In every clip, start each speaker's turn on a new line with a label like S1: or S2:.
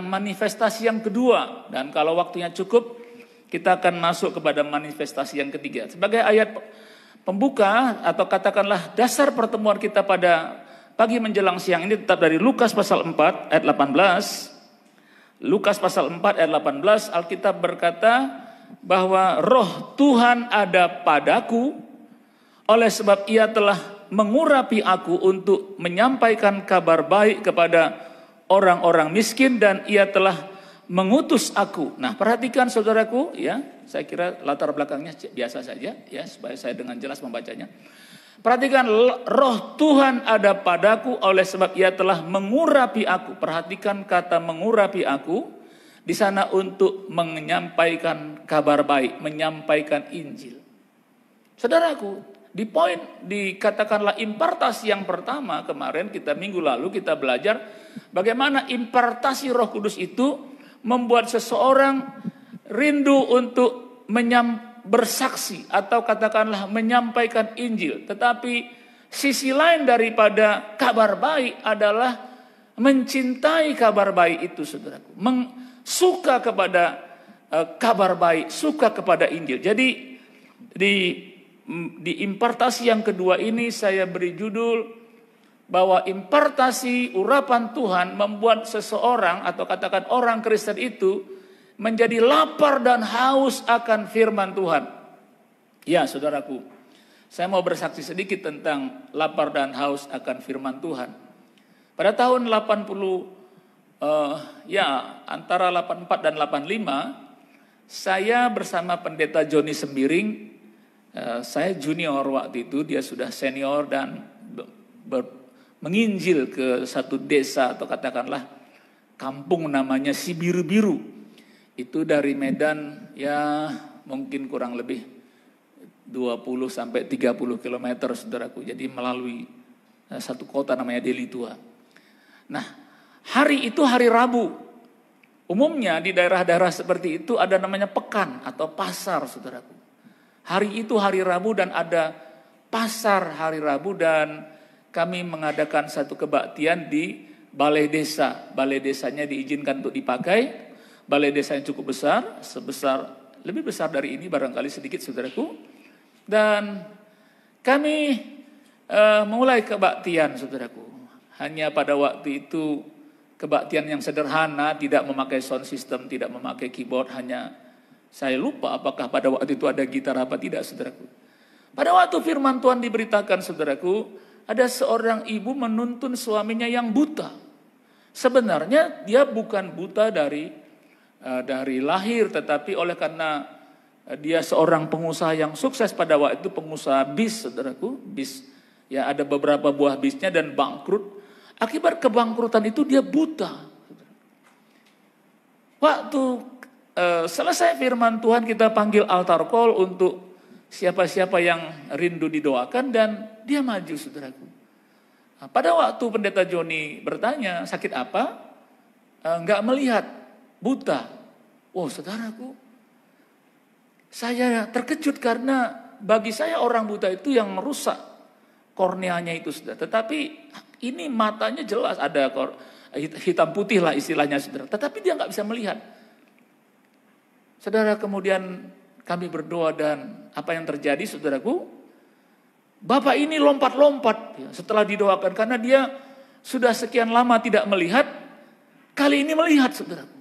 S1: manifestasi yang kedua, dan kalau waktunya cukup kita akan masuk kepada manifestasi yang ketiga. Sebagai ayat pembuka atau katakanlah dasar pertemuan kita pada pagi menjelang siang ini tetap dari Lukas pasal 4 ayat 18. Lukas pasal 4 ayat 18, Alkitab berkata bahwa roh Tuhan ada padaku, oleh sebab ia telah mengurapi aku untuk menyampaikan kabar baik kepada orang-orang miskin, dan ia telah mengutus aku. Nah, perhatikan saudaraku ya, saya kira latar belakangnya biasa saja ya, supaya saya dengan jelas membacanya. Perhatikan, roh Tuhan ada padaku oleh sebab ia telah mengurapi aku. Perhatikan kata mengurapi aku di sana untuk menyampaikan kabar baik, menyampaikan Injil. Saudaraku, dikatakanlah impartasi yang pertama kemarin minggu lalu kita belajar bagaimana impartasi Roh Kudus itu membuat seseorang rindu untuk bersaksi atau katakanlah menyampaikan Injil. Tetapi sisi lain daripada kabar baik adalah mencintai kabar baik itu, saudaraku. Suka kepada kabar baik, suka kepada Injil. Jadi di impartasi yang kedua ini saya beri judul bahwa impartasi urapan Tuhan membuat seseorang atau katakan orang Kristen itu menjadi lapar dan haus akan firman Tuhan. Ya, saudaraku, saya mau bersaksi sedikit tentang lapar dan haus akan firman Tuhan. Pada tahun 80 antara 84 dan 85 saya bersama pendeta Joni Sembiring. Saya junior waktu itu, dia sudah senior, dan menginjil ke satu desa atau katakanlah kampung namanya Sibiru-Biru. Itu dari Medan ya mungkin kurang lebih 20 sampai 30 km, saudaraku. Jadi melalui satu kota namanya Deli Tua. Nah, hari itu hari Rabu. Umumnya di daerah-daerah seperti itu ada namanya pekan atau pasar, saudaraku. Hari itu hari Rabu dan ada pasar hari Rabu, dan kami mengadakan satu kebaktian di balai desa. Balai desanya diizinkan untuk dipakai. Balai desa yang cukup besar, lebih besar dari ini barangkali sedikit, saudaraku. Dan kami mulai kebaktian, saudaraku. Hanya pada waktu itu kebaktian yang sederhana, tidak memakai sound system, tidak memakai keyboard, hanya saya lupa apakah pada waktu itu ada gitar apa tidak, saudaraku. Pada waktu firman Tuhan diberitakan, saudaraku, ada seorang ibu menuntun suaminya yang buta. Sebenarnya dia bukan buta dari lahir, tetapi oleh karena dia seorang pengusaha yang sukses pada waktu itu, pengusaha bis, saudaraku, bis. Ya, ada beberapa buah bisnya dan bangkrut. Akibat kebangkrutan itu dia buta. Waktu selesai firman Tuhan, kita panggil altar call untuk siapa-siapa yang rindu didoakan, dan dia maju, saudaraku. Nah, pada waktu pendeta Joni bertanya, sakit apa? Enggak melihat, buta. Oh, saudaraku, saya terkejut karena bagi saya orang buta itu yang merusak korneanya itu, saudara. Tetapi ini matanya jelas, ada hitam putih lah istilahnya, saudara. Tetapi dia nggak bisa melihat. Saudara, kemudian kami berdoa, dan apa yang terjadi, saudaraku? Bapak ini lompat-lompat setelah didoakan karena dia sudah sekian lama tidak melihat, kali ini melihat, saudaraku.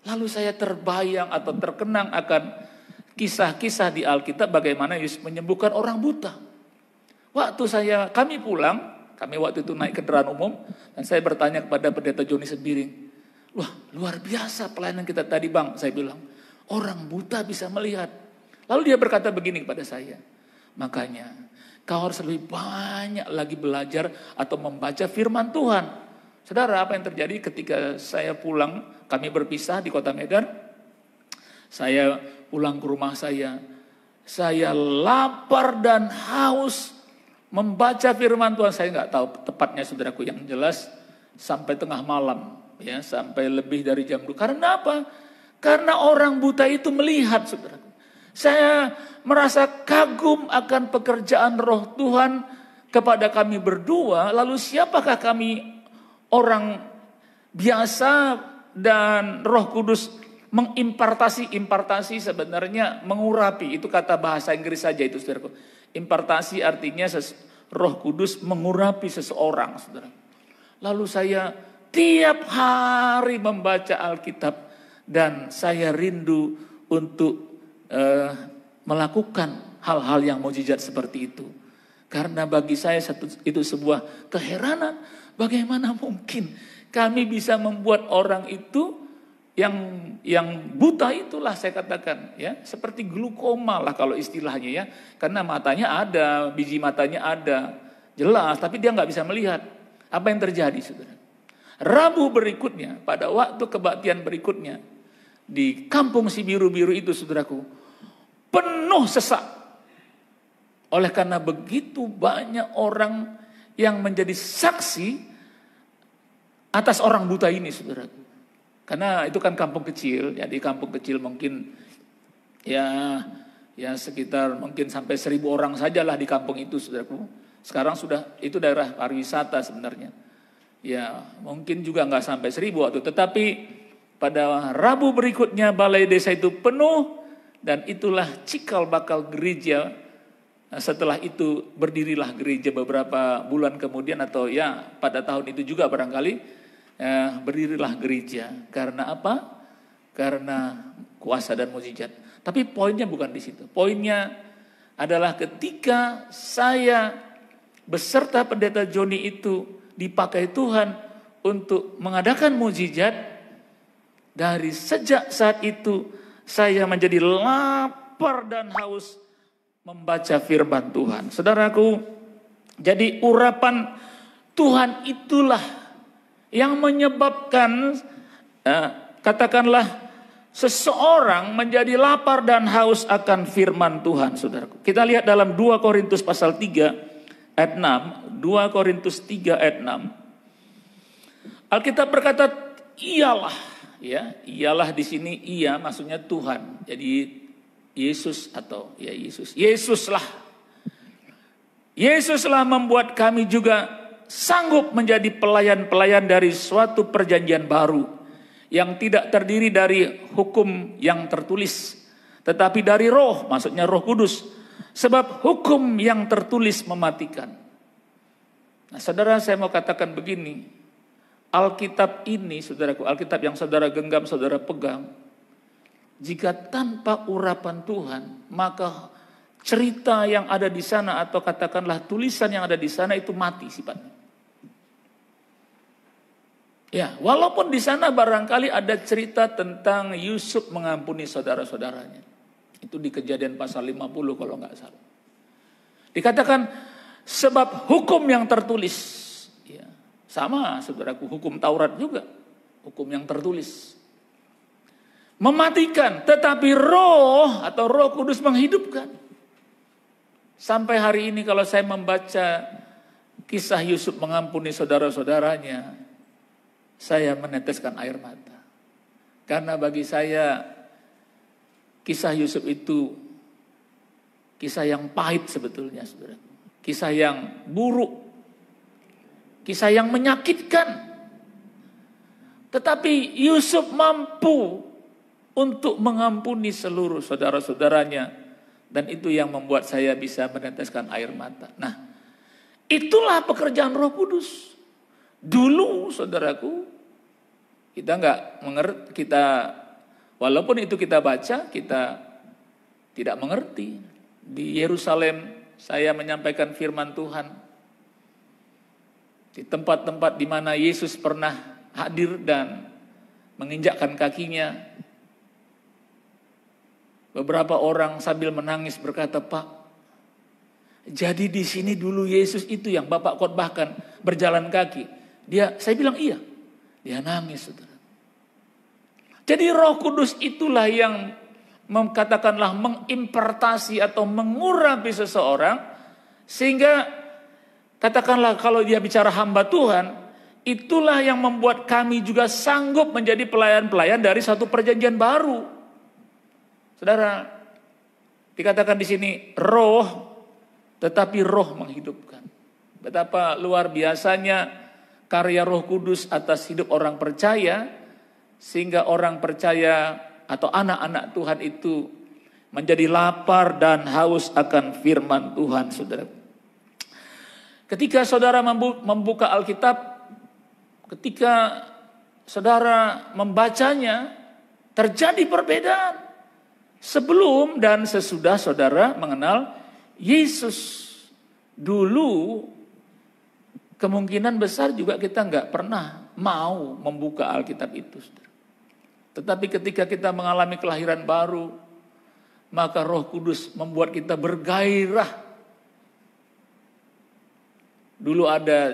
S1: Lalu saya terbayang atau terkenang akan kisah-kisah di Alkitab bagaimana Yesus menyembuhkan orang buta. Waktu kami pulang, kami waktu itu naik kendaraan umum, dan saya bertanya kepada pendeta Joni Sembiring, wah, luar biasa pelayanan kita tadi, Bang. Saya bilang, orang buta bisa melihat. Lalu dia berkata begini kepada saya, makanya kau harus lebih banyak lagi belajar atau membaca firman Tuhan. Saudara, apa yang terjadi ketika saya pulang, kami berpisah di kota Medan. Saya pulang ke rumah saya lapar dan haus membaca firman Tuhan. Saya nggak tahu tepatnya, saudaraku, yang jelas sampai tengah malam, ya, sampai lebih dari jam 2. Karena apa? Karena orang buta itu melihat, saudaraku. Saya merasa kagum akan pekerjaan Roh Tuhan kepada kami berdua. Lalu siapakah kami orang biasa dan Roh Kudus impartasi sebenarnya mengurapi, itu kata bahasa Inggris saja itu saudaraku. Impartasi artinya Roh Kudus mengurapi seseorang, saudara. Lalu saya tiap hari membaca Alkitab dan saya rindu untuk melakukan hal-hal yang mukjizat seperti itu. Karena bagi saya itu sebuah keheranan, bagaimana mungkin kami bisa membuat orang itu yang buta, itulah saya katakan ya, seperti glukoma lah kalau istilahnya ya, karena matanya ada, biji matanya ada jelas, tapi dia nggak bisa melihat. Apa yang terjadi, saudara? Rabu berikutnya, pada waktu kebaktian berikutnya di kampung si biru-biru itu, saudaraku, penuh sesak. Oleh karena begitu banyak orang yang menjadi saksi atas orang buta ini, saudaraku. Karena itu kan kampung kecil, jadi kampung kecil mungkin ya sekitar mungkin sampai 1.000 orang sajalah di kampung itu, saudaraku. Sekarang sudah itu daerah pariwisata sebenarnya. Ya mungkin juga nggak sampai 1.000 waktu, tetapi pada Rabu berikutnya balai desa itu penuh dan itulah cikal bakal gereja. Setelah itu berdirilah gereja beberapa bulan kemudian atau ya pada tahun itu juga barangkali. Berdirilah gereja. Karena apa? Karena kuasa dan mukjizat. Tapi poinnya bukan di situ. Poinnya adalah ketika saya beserta pendeta Joni itu dipakai Tuhan untuk mengadakan mukjizat, dari sejak saat itu saya menjadi lapar dan haus membaca firman Tuhan. Saudaraku, jadi urapan Tuhan itulah yang menyebabkan katakanlah seseorang menjadi lapar dan haus akan firman Tuhan, saudaraku. Kita lihat dalam 2 Korintus pasal 3 ayat 6. 2 Korintus 3 ayat 6. Alkitab berkata ialah, ya, ialah di sini ia maksudnya Tuhan. Jadi Yesus atau ya Yesuslah membuat kami juga sanggup menjadi pelayan-pelayan dari suatu perjanjian baru yang tidak terdiri dari hukum yang tertulis, tetapi dari roh, maksudnya Roh Kudus. Sebab hukum yang tertulis mematikan. Nah, saudara, saya mau katakan begini, Alkitab ini, saudaraku, Alkitab yang saudara genggam, saudara pegang, jika tanpa urapan Tuhan, maka cerita yang ada di sana atau katakanlah tulisan yang ada di sana itu mati sifatnya. Ya, walaupun di sana barangkali ada cerita tentang Yusuf mengampuni saudara-saudaranya. Itu di Kejadian pasal 50 kalau nggak salah. Dikatakan sebab hukum yang tertulis. Ya, sama saudaraku, hukum Taurat juga. Hukum yang tertulis. Mematikan, tetapi roh atau Roh Kudus menghidupkan. Sampai hari ini kalau saya membaca kisah Yusuf mengampuni saudara-saudaranya, saya meneteskan air mata. Karena bagi saya kisah Yusuf itu kisah yang pahit sebetulnya, saudara. Kisah yang buruk. Kisah yang menyakitkan. Tetapi Yusuf mampu untuk mengampuni seluruh saudara-saudaranya. Dan itu yang membuat saya bisa meneteskan air mata. Nah, itulah pekerjaan Roh Kudus. Dulu, saudaraku, kita nggak mengerti, walaupun itu kita baca, kita tidak mengerti. Di Yerusalem, saya menyampaikan firman Tuhan. Di tempat-tempat di mana Yesus pernah hadir dan menginjakkan kakinya, beberapa orang sambil menangis berkata, Pak, jadi di sini dulu Yesus itu yang Bapak khotbahkan berjalan kaki. Saya bilang iya. Dia nangis, saudara. Jadi Roh Kudus itulah yang katakanlah mengimpartasi atau mengurapi seseorang. Sehingga katakanlah kalau dia bicara hamba Tuhan, itulah yang membuat kami juga sanggup menjadi pelayan-pelayan dari satu perjanjian baru. Saudara, dikatakan di sini roh, tetapi roh menghidupkan. Betapa luar biasanya karya Roh Kudus atas hidup orang percaya sehingga orang percaya atau anak-anak Tuhan itu menjadi lapar dan haus akan firman Tuhan, saudara. Ketika saudara membuka Alkitab, ketika saudara membacanya, terjadi perbedaan sebelum dan sesudah saudara mengenal Yesus. Dulu kemungkinan besar juga kita nggak pernah mau membuka Alkitab itu, saudara. Tetapi ketika kita mengalami kelahiran baru, maka Roh Kudus membuat kita bergairah. Dulu ada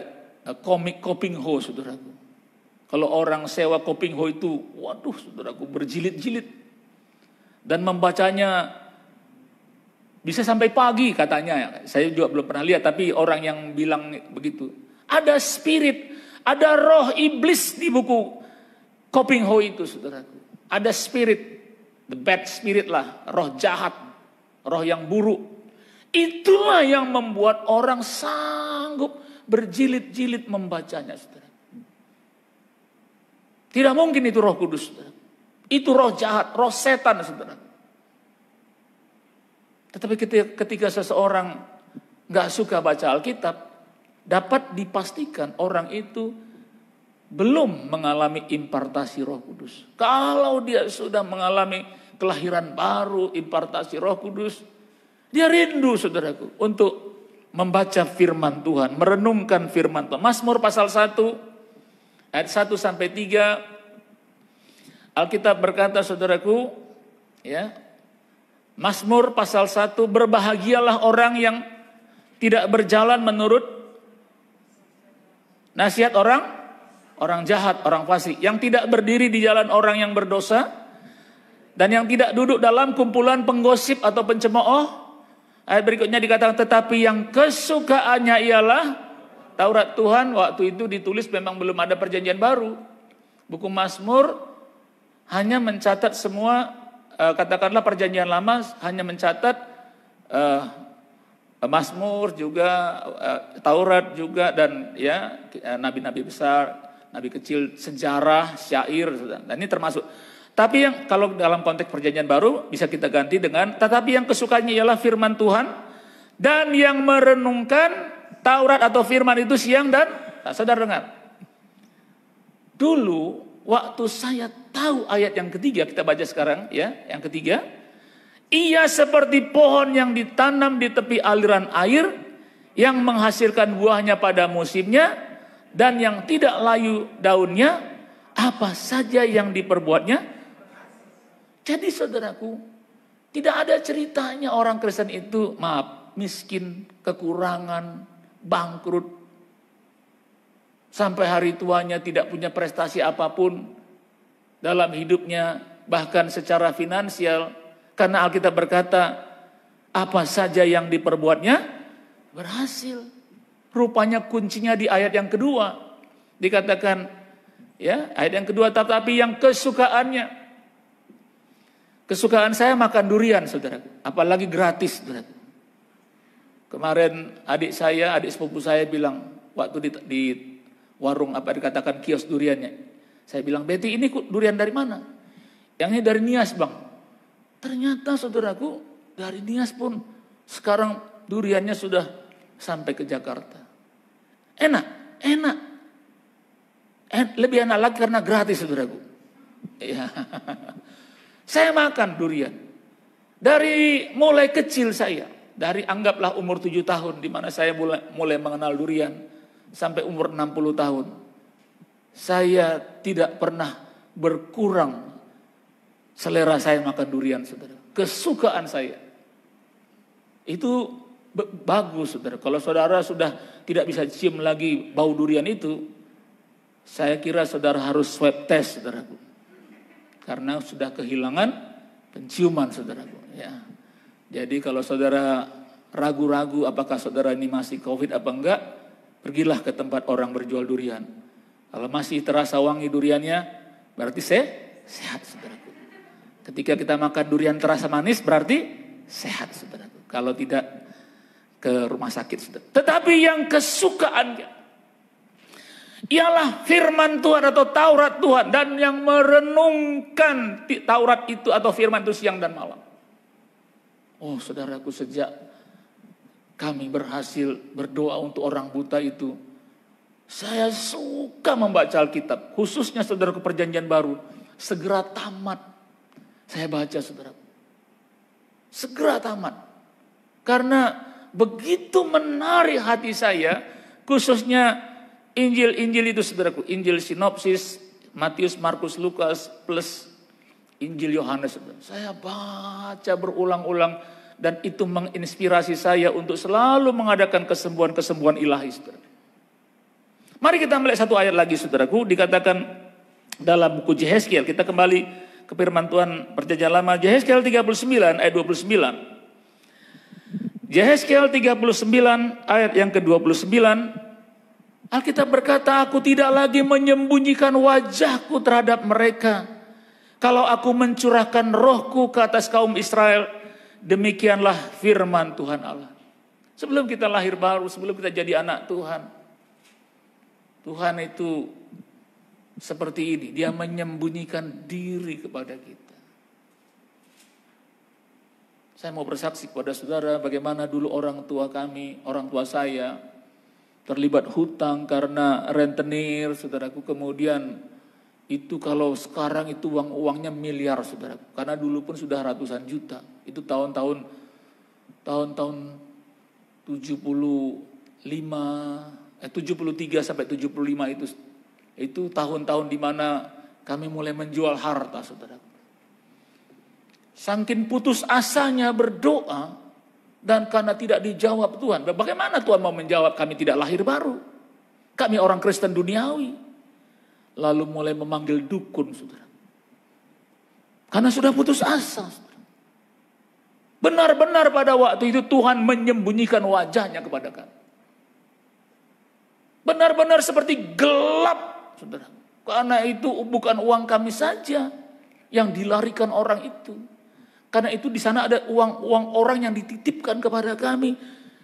S1: komik Kopingho, saudaraku. Kalau orang sewa Kopingho itu, waduh saudaraku, berjilid-jilid. Dan membacanya bisa sampai pagi katanya. Saya juga belum pernah lihat, tapi orang yang bilang begitu. Ada spirit, ada roh iblis di buku Kopingho itu, saudaraku. Ada spirit, the bad spirit lah, roh jahat, roh yang buruk. Itulah yang membuat orang sanggup berjilid-jilid membacanya, saudara. Tidak mungkin itu Roh Kudus, saudara. Itu roh jahat, roh setan, saudara. Tetapi ketika seseorang gak suka baca Alkitab, dapat dipastikan orang itu belum mengalami impartasi Roh Kudus. Kalau dia sudah mengalami kelahiran baru, impartasi Roh Kudus, dia rindu, saudaraku, untuk membaca firman Tuhan, merenungkan firman Tuhan. Mazmur pasal 1 ayat 1 sampai 3, Alkitab berkata, saudaraku, ya, Mazmur pasal 1, berbahagialah orang yang tidak berjalan menurut nasihat orang jahat, orang fasik, yang tidak berdiri di jalan orang yang berdosa, dan yang tidak duduk dalam kumpulan penggosip atau pencemooh. Ayat berikutnya dikatakan, tetapi yang kesukaannya ialah Taurat Tuhan. Waktu itu ditulis memang belum ada perjanjian baru. Buku Mazmur hanya mencatat semua, katakanlah perjanjian lama hanya mencatat Mazmur juga, Taurat juga, dan ya nabi-nabi besar, nabi kecil, sejarah, syair, dan ini termasuk. Tapi yang kalau dalam konteks perjanjian baru bisa kita ganti dengan tetapi yang kesukaannya ialah firman Tuhan, dan yang merenungkan Taurat atau firman itu siang dan saudara dengar. Dulu waktu saya tahu ayat yang ketiga, kita baca sekarang ya, yang ketiga. Ia seperti pohon yang ditanam di tepi aliran air, yang menghasilkan buahnya pada musimnya, dan yang tidak layu daunnya, apa saja yang diperbuatnya. Jadi saudaraku, tidak ada ceritanya orang Kristen itu miskin, kekurangan, bangkrut, sampai hari tuanya tidak punya prestasi apapun dalam hidupnya, bahkan secara finansial. Karena Alkitab berkata, apa saja yang diperbuatnya berhasil. Rupanya kuncinya di ayat yang kedua. Dikatakan, ya, ayat yang kedua, tetapi yang kesukaannya. Kesukaan saya makan durian, saudara. Apalagi gratis, saudara. Kemarin adik sepupu saya bilang, waktu di warung apa dikatakan kios duriannya. Saya bilang, Betty, ini durian dari mana? Yang ini dari Nias, Bang. Ternyata saudaraku, dari Nias pun sekarang duriannya sudah sampai ke Jakarta. Enak. Lebih enak lagi karena gratis, saudaraku. Ya. Saya makan durian. Dari mulai kecil saya, dari anggaplah umur 7 tahun, di mana saya mulai mengenal durian, sampai umur 60 tahun. Saya tidak pernah berkurang selera saya makan durian, saudara. Kesukaan saya. Itu bagus, saudara. Kalau saudara sudah tidak bisa cium lagi bau durian itu, saya kira saudara harus swab test, saudaraku. Karena sudah kehilangan penciuman, saudaraku. Ya. Jadi kalau saudara ragu-ragu apakah saudara ini masih COVID apa enggak, pergilah ke tempat orang berjual durian. Kalau masih terasa wangi duriannya, berarti sehat, saudaraku. Ketika kita makan durian terasa manis, berarti sehat, saudaraku. Kalau tidak, ke rumah sakit, saudara. Tetapi yang kesukaannya, ialah firman Tuhan atau Taurat Tuhan, dan yang merenungkan Taurat itu atau firman itu siang dan malam. Oh saudaraku, sejak kami berhasil berdoa untuk orang buta itu, saya suka membaca Alkitab, khususnya saudaraku Perjanjian Baru. Segera tamat saya baca, saudaraku. Segera tamat. Karena begitu menarik hati saya, khususnya Injil-Injil itu, saudaraku. Injil sinopsis, Matius, Markus, Lukas, plus Injil Yohanes. Saya baca berulang-ulang, dan itu menginspirasi saya untuk selalu mengadakan kesembuhan-kesembuhan ilahi, saudara. Mari kita melihat satu ayat lagi, saudaraku. Dikatakan dalam buku Yehezkiel, kita kembali ke firman Tuhan Perjanjian Lama, Yehezkiel 39 ayat 29. Yehezkiel 39 ayat yang ke-29, Alkitab berkata, aku tidak lagi menyembunyikan wajahku terhadap mereka. Kalau aku mencurahkan rohku ke atas kaum Israel, demikianlah firman Tuhan Allah. Sebelum kita lahir baru, sebelum kita jadi anak Tuhan, Tuhan itu seperti ini. Dia menyembunyikan diri kepada kita. Saya mau bersaksi kepada saudara bagaimana dulu orang tua kami, orang tua saya terlibat hutang karena rentenir, saudaraku. Kemudian itu kalau sekarang itu uangnya miliar, saudaraku. Karena dulu pun sudah ratusan juta. Itu tahun-tahun 73 sampai 75 itu tahun-tahun di mana kami mulai menjual harta, saudaraku. Saking putus asanya berdoa, dan karena tidak dijawab Tuhan. Bagaimana Tuhan mau menjawab? Kami tidak lahir baru. Kami orang Kristen duniawi. Lalu mulai memanggil dukun, saudara. Karena sudah putus asa, saudara. Benar-benar pada waktu itu Tuhan menyembunyikan wajahnya kepada kami. Benar-benar seperti gelap, saudara. Karena itu bukan uang kami saja yang dilarikan orang itu. Karena itu di sana ada uang orang yang dititipkan kepada kami.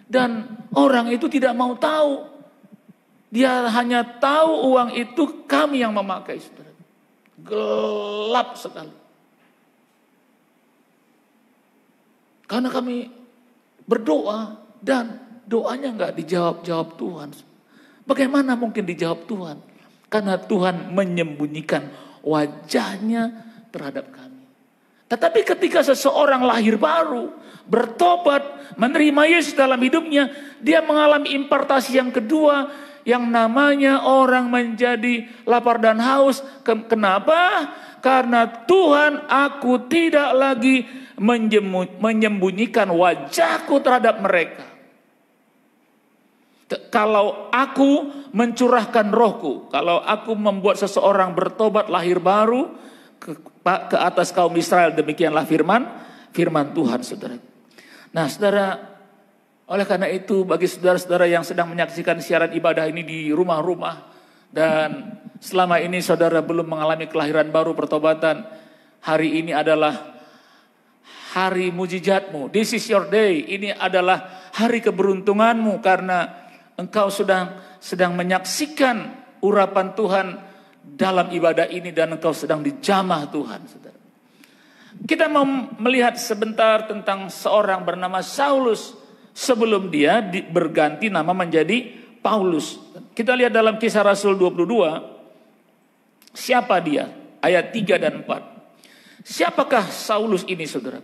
S1: Dan orang itu tidak mau tahu. Dia hanya tahu uang itu kami yang memakai, saudara. Gelap sekali. Karena kami berdoa dan doanya nggak dijawab Tuhan. Bagaimana mungkin dijawab Tuhan? Karena Tuhan menyembunyikan wajahnya terhadap kami. Tetapi ketika seseorang lahir baru, bertobat, menerima Yesus dalam hidupnya, dia mengalami impartasi yang kedua, yang namanya orang menjadi lapar dan haus. Kenapa? Karena Tuhan, aku tidak lagi menyembunyikan wajahku terhadap mereka. Kalau aku mencurahkan rohku, kalau aku membuat seseorang bertobat lahir baru ke atas kaum Israel, demikianlah firman Tuhan, saudara. Nah, saudara, oleh karena itu bagi saudara-saudara yang sedang menyaksikan siaran ibadah ini di rumah-rumah, dan selama ini saudara belum mengalami kelahiran baru, pertobatan, hari ini adalah hari mujizatmu. This is your day. Ini adalah hari keberuntunganmu karena engkau sedang menyaksikan urapan Tuhan dalam ibadah ini, dan engkau sedang dijamah Tuhan, saudara. Kita mau melihat sebentar tentang seorang bernama Saulus sebelum dia berganti nama menjadi Paulus. Kita lihat dalam Kisah Rasul 22, siapa dia? Ayat 3 dan 4. Siapakah Saulus ini, saudara?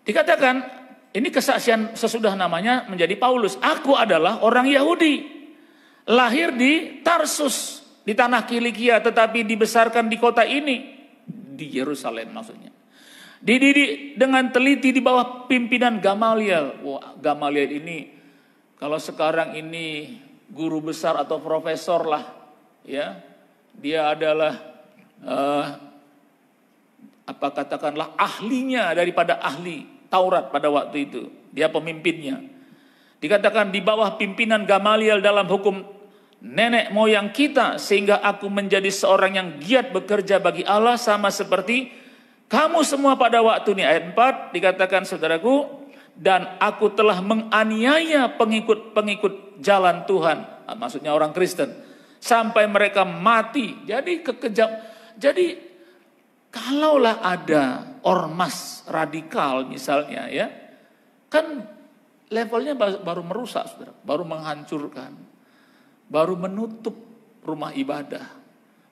S1: Dikatakan, ini kesaksian sesudah namanya menjadi Paulus. Aku adalah orang Yahudi, lahir di Tarsus, di tanah Kilikia, tetapi dibesarkan di kota ini, di Yerusalem maksudnya. Dididik dengan teliti di bawah pimpinan Gamaliel. Wah, Gamaliel ini kalau sekarang ini guru besar atau profesor lah, ya. Dia adalah katakanlah ahlinya daripada ahli Taurat pada waktu itu. Dia pemimpinnya. Dikatakan di bawah pimpinan Gamaliel dalam hukum nenek moyang kita, sehingga aku menjadi seorang yang giat bekerja bagi Allah sama seperti kamu semua pada waktu ini. Ayat 4 dikatakan, saudaraku, dan aku telah menganiaya pengikut-pengikut jalan Tuhan maksudnya orang Kristen, sampai mereka mati. Jadi kekejam. Jadi kalaulah ada ormas radikal misalnya ya, kan levelnya baru merusak, saudara, baru menghancurkan, baru menutup rumah ibadah,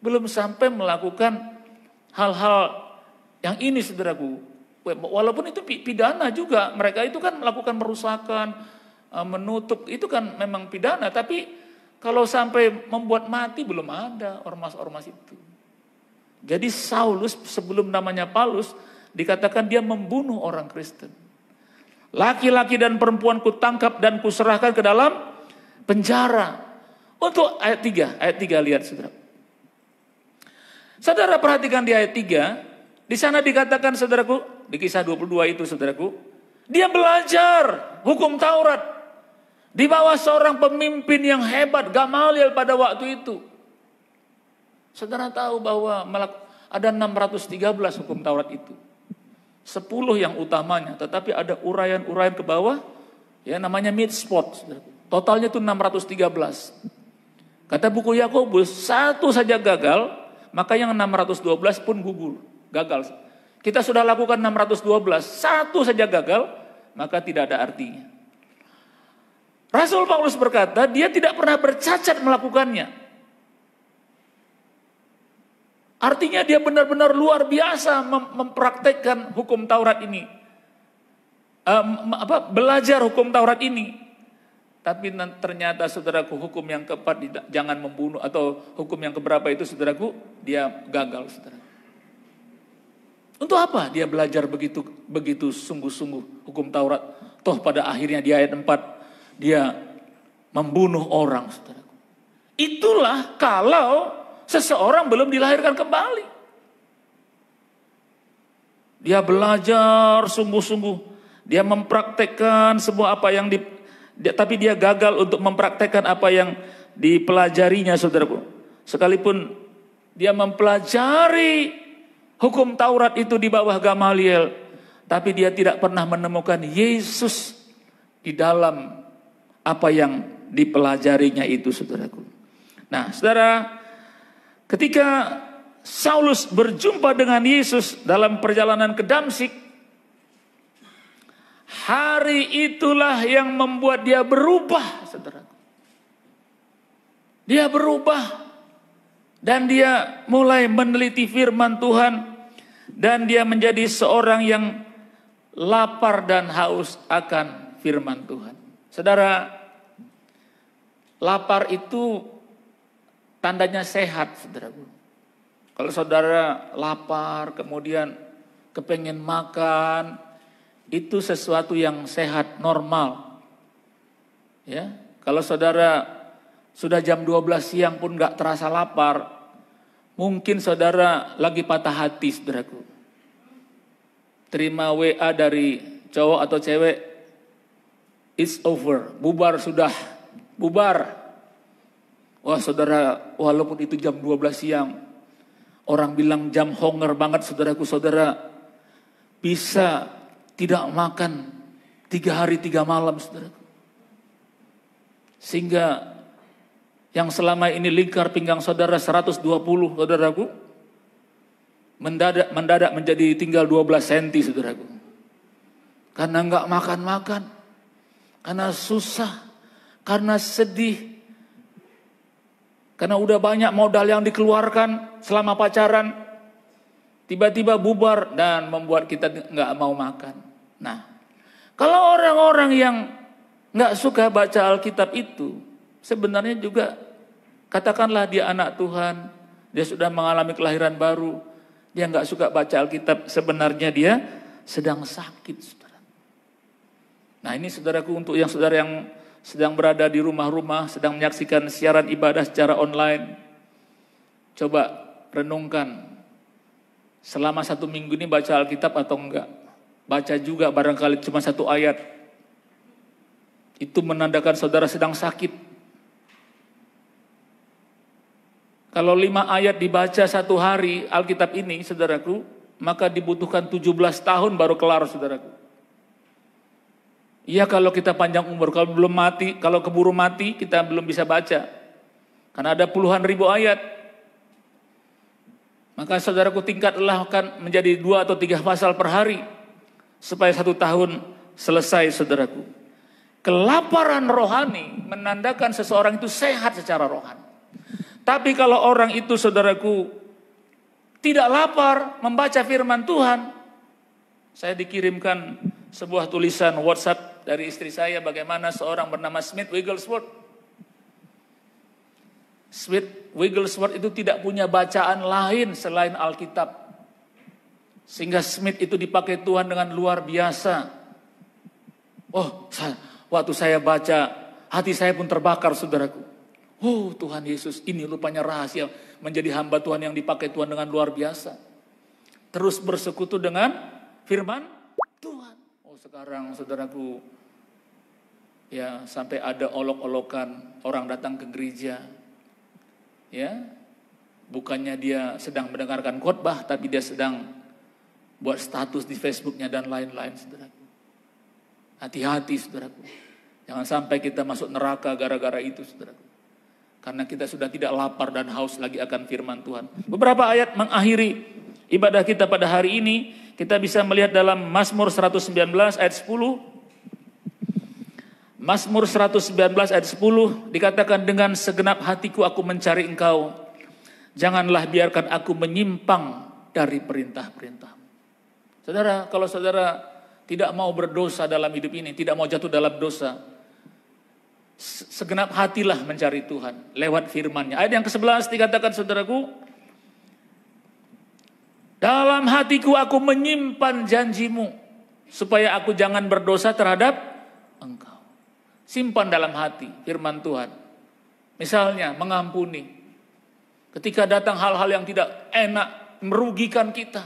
S1: belum sampai melakukan hal-hal yang ini, saudaraku. Walaupun itu pidana juga, mereka itu kan melakukan merusakan, menutup, itu kan memang pidana. Tapi kalau sampai membuat mati belum ada ormas-ormas itu. Jadi Saulus sebelum namanya Paulus dikatakan dia membunuh orang Kristen. Laki-laki dan perempuan kutangkap dan kuserahkan ke dalam penjara. Untuk ayat 3 lihat saudara. Saudara perhatikan di ayat 3. Di sana dikatakan saudaraku, di kisah 22 itu saudaraku, dia belajar hukum Taurat di bawah seorang pemimpin yang hebat, Gamaliel pada waktu itu. Saudara tahu bahwa ada 613 hukum Taurat itu. 10 yang utamanya, tetapi ada uraian-uraian ke bawah, ya namanya mitzvot. Totalnya itu 613. Kata buku Yakobus, satu saja gagal, maka yang 612 pun gugur. Gagal. Kita sudah lakukan 612, satu saja gagal, maka tidak ada artinya. Rasul Paulus berkata, dia tidak pernah bercacat melakukannya. Artinya dia benar-benar luar biasa mempraktekkan hukum Taurat ini. Belajar hukum Taurat ini. Tapi ternyata saudaraku, hukum yang keempat, jangan membunuh, atau hukum yang keberapa itu saudaraku, dia gagal saudara. Untuk apa dia belajar begitu sungguh-sungguh hukum Taurat? Toh pada akhirnya di ayat 4 dia membunuh orang, saudaraku. Itulah kalau seseorang belum dilahirkan kembali. Dia belajar sungguh-sungguh, dia mempraktekkan semua apa yang tapi dia gagal untuk mempraktekkan apa yang dipelajarinya, saudaraku. Sekalipun dia mempelajari hukum Taurat itu di bawah Gamaliel, tapi dia tidak pernah menemukan Yesus di dalam apa yang dipelajarinya itu, saudaraku. Nah, saudara, ketika Saulus berjumpa dengan Yesus dalam perjalanan ke Damsyik, hari itulah yang membuat dia berubah, saudaraku. Dia berubah dan dia mulai meneliti firman Tuhan. Dan dia menjadi seorang yang lapar dan haus akan firman Tuhan. Saudara, lapar itu tandanya sehat, saudaraku. Kalau saudara lapar, kemudian kepengen makan, itu sesuatu yang sehat, normal. Ya, kalau saudara sudah jam 12 siang pun gak terasa lapar, mungkin saudara lagi patah hati, saudaraku. Terima WA dari cowok atau cewek, it's over, bubar sudah, bubar. Wah saudara, walaupun itu jam 12 siang, orang bilang jam honger banget, saudaraku, saudara bisa tidak makan 3 hari 3 malam, saudaraku. Sehingga yang selama ini lingkar pinggang saudara 120, saudaraku, mendadak menjadi tinggal 12 cm, saudaraku. Karena enggak makan-makan, karena susah, karena sedih, karena udah banyak modal yang dikeluarkan selama pacaran, tiba-tiba bubar dan membuat kita enggak mau makan. Nah, kalau orang-orang yang enggak suka baca Alkitab itu, sebenarnya juga katakanlah dia anak Tuhan, dia sudah mengalami kelahiran baru, dia nggak suka baca Alkitab, sebenarnya dia sedang sakit, saudara. Nah ini saudaraku, untuk yang saudara yang sedang berada di rumah-rumah, sedang menyaksikan siaran ibadah secara online, coba renungkan, selama 1 minggu ini baca Alkitab atau enggak? Baca juga barangkali cuma 1 ayat. Itu menandakan saudara sedang sakit. Kalau 5 ayat dibaca 1 hari Alkitab ini, saudaraku, maka dibutuhkan 17 tahun baru kelar, saudaraku. Iya kalau kita panjang umur, kalau belum mati, kalau keburu mati kita belum bisa baca. Karena ada puluhan ribu ayat. Maka saudaraku tingkatlah akan menjadi 2 atau 3 pasal per hari. Supaya 1 tahun selesai saudaraku. Kelaparan rohani menandakan seseorang itu sehat secara rohani. Tapi kalau orang itu saudaraku tidak lapar membaca firman Tuhan. Saya dikirimkan sebuah tulisan WhatsApp dari istri saya bagaimana seorang bernama Smith Wigglesworth. Smith Wigglesworth itu tidak punya bacaan lain selain Alkitab. Sehingga Smith itu dipakai Tuhan dengan luar biasa. Waktu saya baca, hati saya pun terbakar saudaraku. Oh Tuhan Yesus, ini rupanya rahasia menjadi hamba Tuhan yang dipakai Tuhan dengan luar biasa. Terus bersekutu dengan firman Tuhan. Oh sekarang saudaraku, ya sampai ada olok-olokan orang datang ke gereja. Ya, bukannya dia sedang mendengarkan khotbah, tapi dia sedang buat status di Facebooknya dan lain-lain saudaraku. Hati-hati saudaraku. Jangan sampai kita masuk neraka gara-gara itu saudaraku. Karena kita sudah tidak lapar dan haus lagi akan firman Tuhan. Beberapa ayat mengakhiri ibadah kita pada hari ini. Kita bisa melihat dalam Mazmur 119 ayat 10. Mazmur 119 ayat 10 dikatakan, dengan segenap hatiku aku mencari Engkau. Janganlah biarkan aku menyimpang dari perintah-perintah. Saudara, kalau saudara tidak mau berdosa dalam hidup ini, tidak mau jatuh dalam dosa, segenap hatilah mencari Tuhan lewat firman-Nya. Ayat yang ke-11 dikatakan saudaraku, dalam hatiku aku menyimpan janjimu, supaya aku jangan berdosa terhadap Engkau. Simpan dalam hati firman Tuhan. Misalnya mengampuni. Ketika datang hal-hal yang tidak enak, merugikan kita,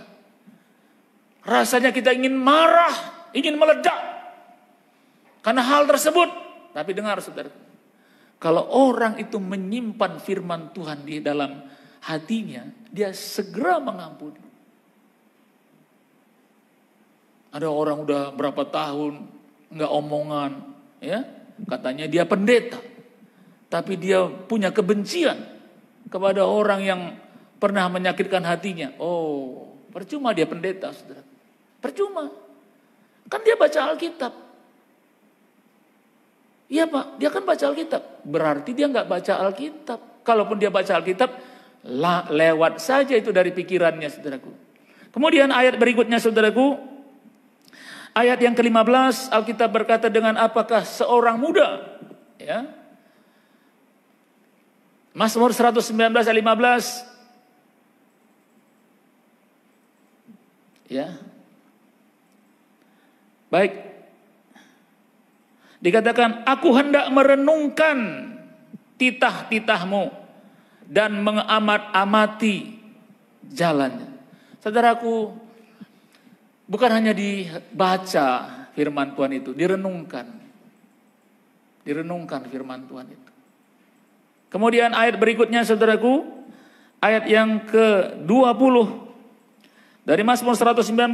S1: rasanya kita ingin marah, ingin meledak karena hal tersebut. Tapi dengar saudara, kalau orang itu menyimpan firman Tuhan di dalam hatinya, dia segera mengampuni. Ada orang udah berapa tahun nggak omongan, ya katanya dia pendeta, tapi dia punya kebencian kepada orang yang pernah menyakitkan hatinya. Oh, percuma dia pendeta, saudara. Percuma. Kan dia baca Alkitab. Iya Pak, dia kan baca Alkitab. Berarti dia nggak baca Alkitab. Kalaupun dia baca Alkitab, lewat saja itu dari pikirannya, saudaraku. Kemudian ayat berikutnya, saudaraku. Ayat yang ke-15, Alkitab berkata, dengan apakah seorang muda, ya. Mazmur 119 ayat 15. Ya. Baik. Dikatakan, aku hendak merenungkan titah-titahmu dan mengamat-amati jalannya. Saudaraku, bukan hanya dibaca firman Tuhan itu, direnungkan. Direnungkan firman Tuhan itu. Kemudian ayat berikutnya, saudaraku, ayat yang ke-20. Dari Mazmur 119,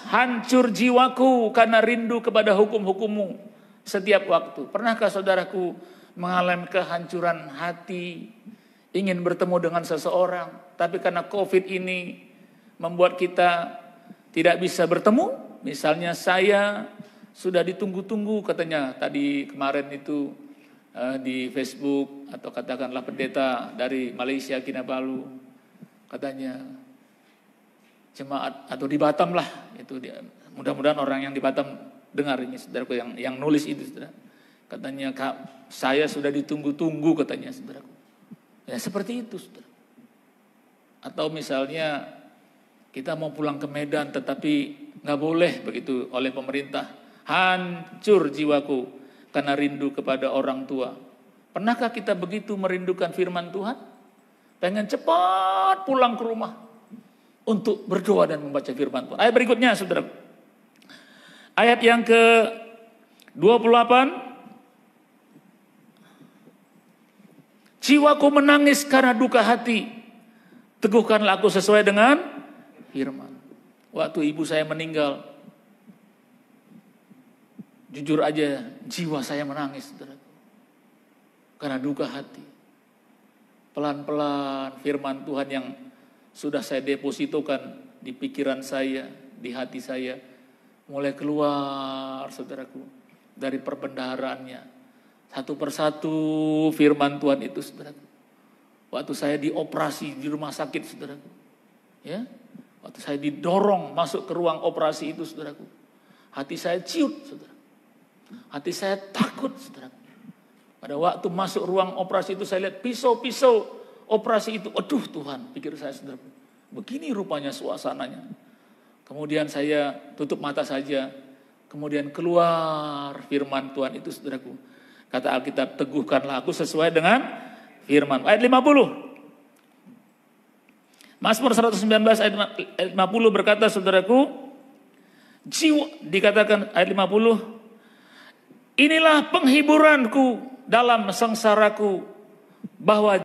S1: hancur jiwaku karena rindu kepada hukum-hukummu setiap waktu. Pernahkah saudaraku mengalami kehancuran hati, ingin bertemu dengan seseorang, tapi karena COVID ini membuat kita tidak bisa bertemu? Misalnya saya sudah ditunggu-tunggu katanya tadi kemarin itu di Facebook, atau katakanlah pendeta dari Malaysia, Kinabalu, katanya jemaat atau di Batam lah itu dia. Mudah-mudahan orang yang di Batam dengar ini, saudaraku, yang nulis itu, saudara. Katanya, Kak, saya sudah ditunggu-tunggu katanya, saudaraku. Ya seperti itu, saudara. Atau misalnya kita mau pulang ke Medan tetapi nggak boleh begitu oleh pemerintah. Hancur jiwaku karena rindu kepada orang tua. Pernahkah kita begitu merindukan firman Tuhan? Pengen cepat pulang ke rumah untuk berdoa dan membaca firman Tuhan. Ayat berikutnya, saudara. Ayat yang ke-28. Jiwaku menangis karena duka hati. Teguhkanlah aku sesuai dengan firman. Waktu ibu saya meninggal, Jujur aja, jiwa saya menangis, saudara. Karena duka hati. Pelan-pelan firman Tuhan yang sudah saya depositokan di pikiran saya, di hati saya, mulai keluar, saudaraku, dari perbendaharaannya. Satu persatu firman Tuhan itu, saudaraku. Waktu saya dioperasi di rumah sakit, saudaraku. Ya, waktu saya didorong masuk ke ruang operasi itu, saudaraku. Hati saya ciut, saudara. Hati saya takut, saudara. Pada waktu masuk ruang operasi itu saya lihat pisau-pisau operasi itu. Aduh Tuhan, pikir saya, saudara. Begini rupanya suasananya. Kemudian saya tutup mata saja. Kemudian keluar firman Tuhan itu, saudaraku. Kata Alkitab, teguhkanlah aku sesuai dengan firman. Ayat 50. Mazmur 119 ayat 50 berkata, saudaraku, jiwa, dikatakan ayat 50, inilah penghiburanku dalam sengsaraku, bahwa